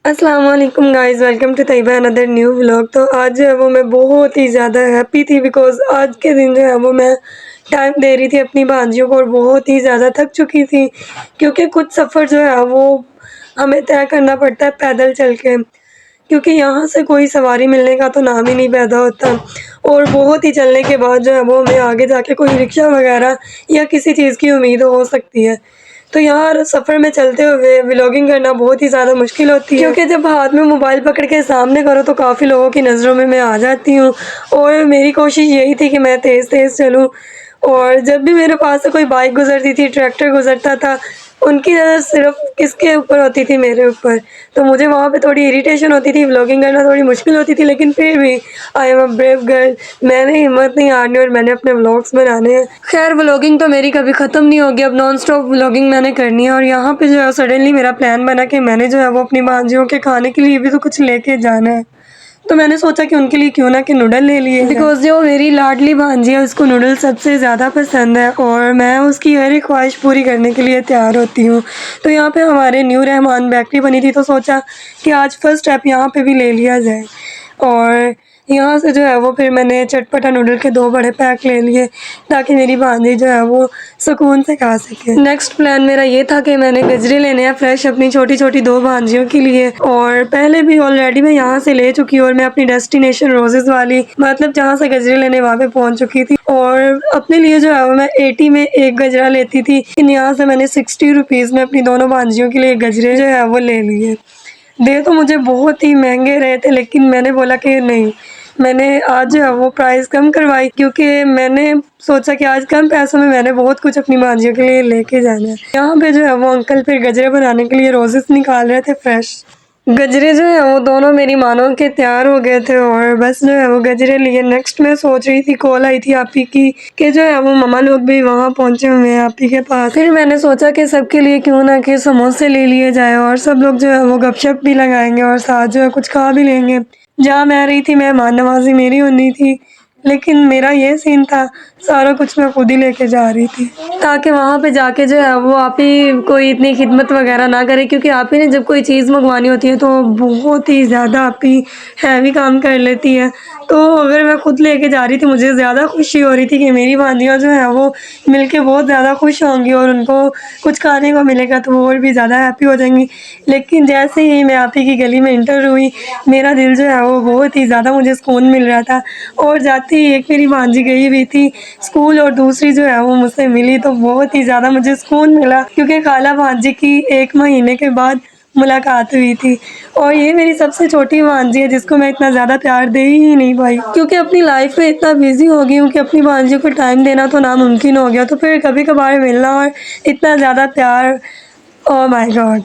अस्सलाम वालेकुम guys, welcome to Taiba another new vlog. तो आज जो है वो मैं बहुत ही ज़्यादा हैप्पी थी बिकॉज़ आज के दिन जो है वो मैं टाइम दे रही थी अपनी भांजियों को और बहुत ही ज़्यादा थक चुकी थी क्योंकि कुछ सफ़र जो है वो हमें तय करना पड़ता है पैदल चल के, क्योंकि यहाँ से कोई सवारी मिलने का तो नाम ही नहीं पैदा होता और बहुत ही चलने के बाद जो है वो हमें आगे जाके कोई रिक्शा वगैरह या किसी चीज़ की उम्मीद हो सकती है। तो यहाँ सफ़र में चलते हुए व्लॉगिंग करना बहुत ही ज़्यादा मुश्किल होती है क्योंकि जब हाथ में मोबाइल पकड़ के सामने करो तो काफ़ी लोगों की नज़रों में मैं आ जाती हूँ और मेरी कोशिश यही थी कि मैं तेज़-तेज़ चलूँ। और जब भी मेरे पास से कोई बाइक गुज़रती थी, ट्रैक्टर गुज़रता था, उनकी नज़र सिर्फ़ किसके ऊपर होती थी? मेरे ऊपर। तो मुझे वहाँ पे थोड़ी इरिटेशन होती थी, व्लॉगिंग करना थोड़ी मुश्किल होती थी, लेकिन फिर भी I am a brave girl, मैंने हिम्मत नहीं हारनी और मैंने अपने व्लॉग्स बनाने हैं। खैर व्लॉगिंग तो मेरी कभी ख़त्म नहीं होगी, अब नॉन स्टॉप व्लॉगिंग मैंने करनी है और यहाँ पे जो है सडनली मेरा प्लान बना कि मैंने जो है वो अपनी भांजियों के खाने के लिए भी तो कुछ लेके जाना है। तो मैंने सोचा कि उनके लिए क्यों ना कि नूडल ले लिए बिकॉज़ जो मेरी लाडली भांजी है उसको नूडल सबसे ज़्यादा पसंद है और मैं उसकी हर एक ख्वाहिश पूरी करने के लिए तैयार होती हूँ। तो यहाँ पे हमारे न्यू रहमान बेकरी बनी थी तो सोचा कि आज फर्स्ट स्टेप यहाँ पे भी ले लिया जाए और यहाँ से जो है वो फिर मैंने चटपटा नूडल के 2 बड़े पैक ले लिए ताकि मेरी भांजी जो है वो सुकून से खा सके। नेक्स्ट प्लान मेरा ये था कि मैंने गजरे लेने हैं फ्रेश अपनी छोटी-छोटी 2 भांजियों के लिए और पहले भी ऑलरेडी मैं यहाँ से ले चुकी हूँ और मैं अपनी डेस्टिनेशन रोजेज़ वाली मतलब जहाँ से गजरे लेने वहाँ पे पहुँच चुकी थी और अपने लिए जो है वो मैं 80 में 1 गजरा लेती थी, लेकिन यहाँ से मैंने 60 रुपीज़ में अपनी दोनों भांजियों के लिए गजरे जो है वो ले लिए। दे तो मुझे बहुत ही महंगे रहे थे लेकिन मैंने बोला कि नहीं, मैंने आज जो है वो प्राइस कम करवाई क्योंकि मैंने सोचा कि आज कम पैसों में मैंने बहुत कुछ अपनी भांजियों के लिए लेके जाना है। यहाँ पे जो है वो अंकल फिर गजरे बनाने के लिए रोजेस निकाल रहे थे फ्रेश। गजरे जो है वो दोनों मेरी मानो के तैयार हो गए थे और बस जो है वो गजरे लिए। नेक्स्ट मैं सोच रही थी, कॉल आई थी आपी की कि जो है वो मम्मा लोग भी वहाँ पहुँचे हुए हैं आपी के पास। फिर मैंने सोचा कि सबके लिए क्यों ना कि समोसे ले लिए जाए और सब लोग जो है वो गपशप भी लगाएंगे और साथ जो है कुछ खा भी लेंगे। जहाँ मैं रही थी मेहमान नवाजी मेरी होनी थी, लेकिन मेरा ये सीन था सारा कुछ मैं खुद ही लेके जा रही थी ताकि वहाँ पे जाके जो है वो आप ही कोई इतनी खिदमत वगैरह ना करे, क्योंकि आप ही ने जब कोई चीज़ मंगवानी होती है तो बहुत ही ज़्यादा आप ही हैवी काम कर लेती है। तो अगर मैं खुद लेके जा रही थी मुझे ज़्यादा खुशी हो रही थी कि मेरी भांजियाँ जो है वो मिलके बहुत ज़्यादा खुश होंगी और उनको कुछ खाने को मिलेगा तो वो और भी ज़्यादा हैप्पी हो जाएंगी। लेकिन जैसे ही मैं आप ही की गली में इंटर हुई मेरा दिल जो है वो बहुत ही ज़्यादा मुझे सुकून मिल रहा था और जाते ही एक मेरी भांजी गई हुई थी स्कूल और दूसरी जो है वो मुझसे मिली तो बहुत ही ज़्यादा मुझे सुकून मिला क्योंकि खाला भांजी की 1 महीने के बाद मुलाकात हुई थी और ये मेरी सबसे छोटी भांजी है जिसको मैं इतना ज़्यादा प्यार दे ही नहीं पाई क्योंकि अपनी लाइफ में इतना बिजी हो गई हूँ कि अपनी भांजियों को टाइम देना तो नामुमकिन हो गया। तो फिर कभी कभार मिलना और इतना ज़्यादा प्यार, ओह माय गॉड।